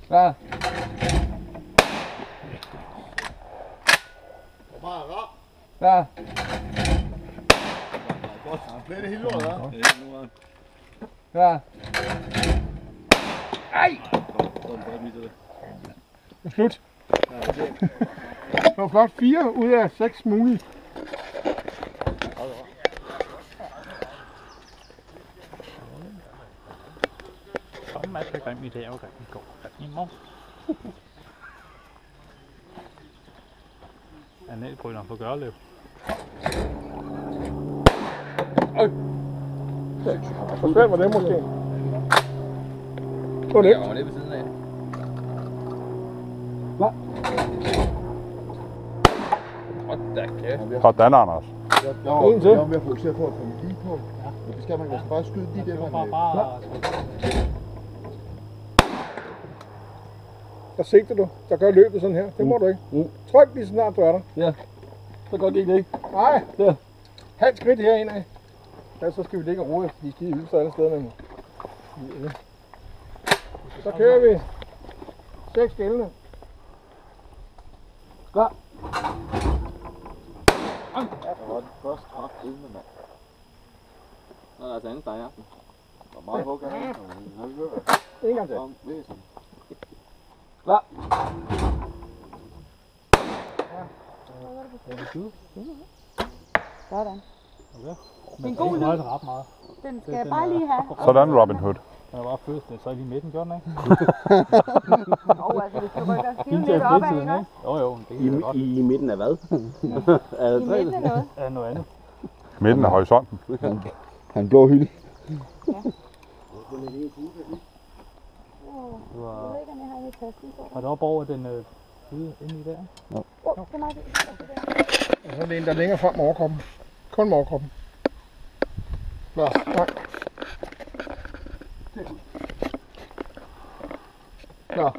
Klar. Bare rar. Klar. Godt. Bliver det hele lort, hva'? Det er nu, Klar. Ej! Det er slut. Det var flot 4 ud af 6 mulige. Kom, Mads, jeg glemte, det er jo rigtig godt. I morgen. Anelbryderen på Gørlev. Hvor svært var det måske? Det var nemt. Jeg var nede ved siden af. Hold da kæft. Sådan, Anders. En til. Jeg var ved at fokusere på at komme lige på. Ja. Det skal man bare skyde lige der, man Der sigter du. Der gør løbet sådan her. Det må du ikke. Tryk lige så snart du er der. Ja. Så godt gik det ikke. Nej. Der. Halv skridt herinde af. Ja, så skal vi ligge og roe efter de skide hylster alle steder. Så kører vi 6 gældende. Klar. Det var den første træk uden mand. Nå, der er altså anden steg i aften. Det var meget hug, han. En gang til. Klar. Sådan. Men god lyd. ret meget. Den skal jeg bare lige have. Sådan, Robin Hood. Den er bare først, det er så lige midten, gør den ikke? Og altså, hvis du rykker skiven lidt op ad, ikke også? Jo, det er godt. I midten af hvad? I midten af noget. Er noget andet. Midten af horisonten. Han blå hylde. Jeg ved ikke, om jeg har en i tasken på. Har du op over den hvide inde i der? Det er meget fint. Og så er det en, der er længere frem med overkroppen. Kun med overkroppen. Nå, nej. Nå.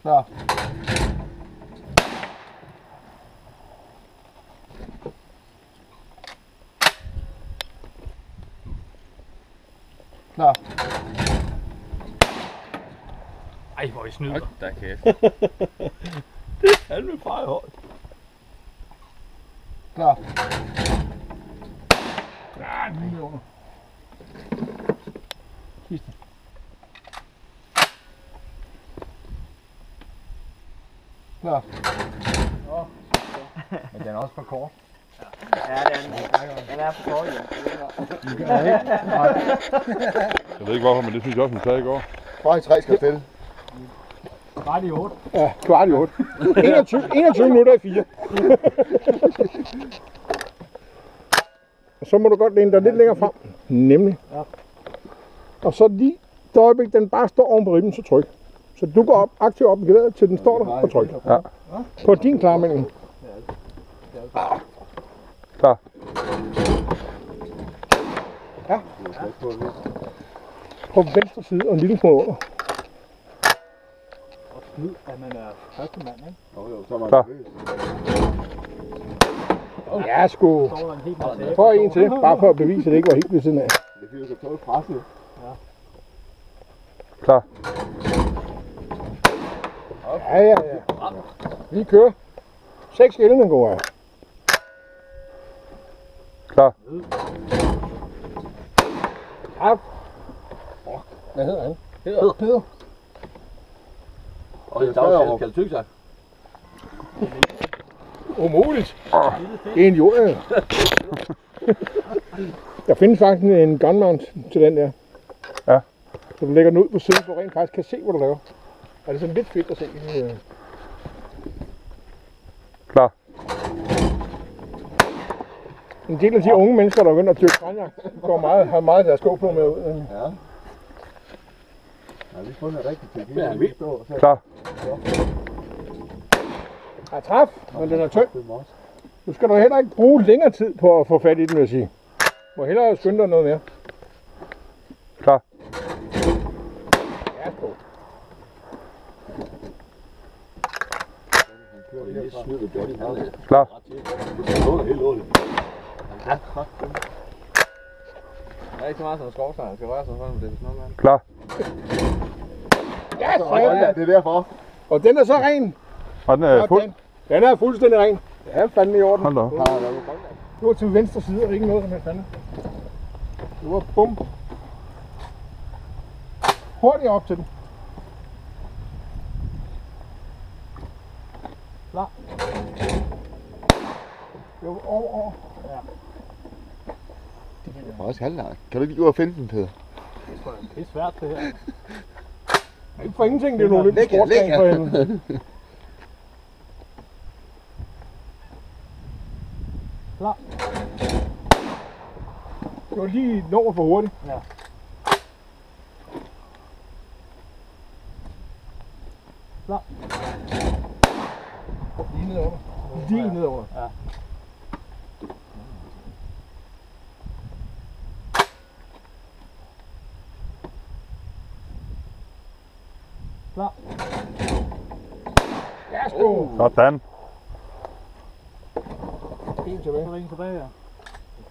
Nå. Nå. Ej, hvor I snyder. Hold da kæft. Han vil bare højt. Klar. Ja, lige under. Sidste. Klar. Men den er også for kort. Ja, den er for kort, ja. Jeg ved ikke hvorfor, men det synes jeg også, hun sagde i går. Bare i 3 skal stille. Bare de 8. Ja, kvart i 8. 21 minutter i 4. Og så må du godt læne dig lidt længere frem. Nemlig. Ja. Og så lige det øjeblik, den bare står oven på ribben, så tryk. Så du går op, aktivt op i geværet, til den står der, og tryk. Ja. På din klarmelding. Klar. Ja. På venstre side og en lille smule under. Og snyd, at man er første mand, ikke? Jo, så er man Klar. Ja, sgu. Så er der en helt masse. For en til, bare for at bevise, at det ikke var helt ved siden af. Det er fordi, du kan tåle presset. Klar. Ja. Vi kører. 6 gældende går jeg. Klar. Ja. Hvad hedder han? Peder. Og det er skal tykke sig. Umuligt. Det er en jord. Der findes faktisk en gunmount til den der. Ja. Så du lægger den ud på siden, så du rent faktisk kan se, hvad du laver. Og det er sådan lidt fedt at se. Klar. En del af de unge mennesker, der begynder at dyrke grænjagt, har meget af deres sko på med ud. Ja. Jeg har lige fundet rigtigt til. Ja, vi. Klar. Ja, træf, men den er tynd. Nu skal du heller ikke bruge længere tid på at få fat i den, vil jeg sige. Må hellere skynde dig noget mere. Klar. Ja, sgu. Klar. Det er ikke så meget som skovsnegl, der skal røre sig sådan, men det er sådan noget, man. Klar. Ja, Ja, det er derfor. og den er så ren. Og den er fuld. Den er fuldstændig ren. Det er fandme i orden. Hold da op. Det var til venstre side, og ikke noget som helst andet. Det var bum. Hurtigt op til den. Klar. Jo, over. Ja. Det er også halvleg. Kan du ikke lige gå og finde den, Peter? Det er svært det her. Ikke for ingenting, det er nogle lidt sportsgren for hende. Klar. Det var lige noget for hurtigt. Ja. Klar. Lige nedover. Lige nedover. Ja. Klar. Ja, sgu. Sådan. En tilbage. Så er der en tilbage, ja.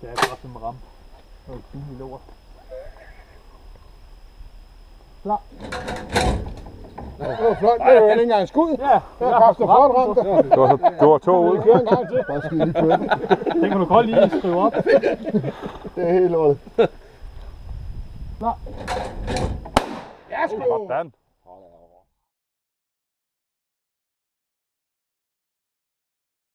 Det er godt med ramme. Det var fint i lort. Klar. Det var flot. Det var ikke engang skud. Ja, Det var Carsten flot ramt. Du var 2 ud. Vi kører en gang til. Bare skyde lige på den. den kan du godt lige skrive op. Det er helt lortet. Ja, sgu. Sådan.